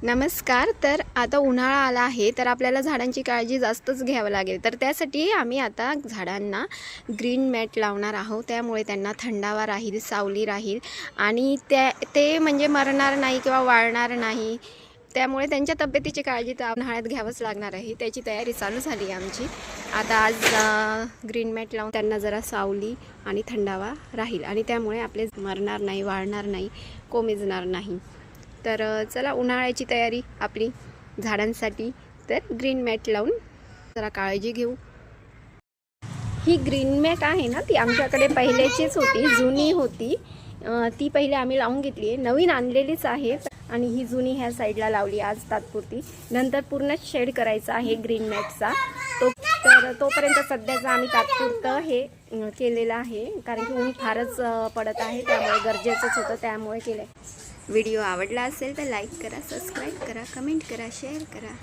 नमस्कार. तर आता उन्हाळा आला आहे, तर आपल्याला झाडांची काळजी जास्तच घ्यावं लागेल. तर त्यासाठी आम्ही आता झाडांना ग्रीन मॅट लावणार आहोत. त्यामुळे त्यांना थंडावा राहील, सावली राहील आणि ते म्हणजे मरणार नाही किंवा वाळणार नाही. त्यामुळे त्यांच्या तब्येतीची काळजी तर उन्हाळ्यात घ्यावंच लागणार आहे. त्याची तयारी चालू झाली आहे आमची. आता आज ग्रीन मॅट लावून त्यांना जरा सावली आणि थंडावा राहील आणि त्यामुळे आपले मरणार नाही, वाळणार नाही, कोमेजणार नाही. तर चला उन्हाळ्याची तयारी आपली झाडांसाठी. तर ग्रीन मॅट लावून जरा काळजी घेऊ. ही ग्रीन मॅट आहे ना, ती आमच्याकडे पहिल्याचीच होती, जुनी होती. ती पहिले आम्ही लावून घेतली आहे, नवीन आणलेलीच आहे आणि ही जुनी ह्या साईडला लावली आज तात्पुरती. नंतर पूर्ण शेड करायचा आहे ग्रीन मॅटचा. तोपर्यंत सध्याचं आम्ही तात्पुरतं हे केलेलं आहे, कारण की ऊन फारच पडत आहे, त्यामुळे गरजेचंच होतं, त्यामुळे केलं. व्हिडिओ आवडला असेल तर लाईक करा, सबस्क्राईब करा, कमेंट करा, शेअर करा.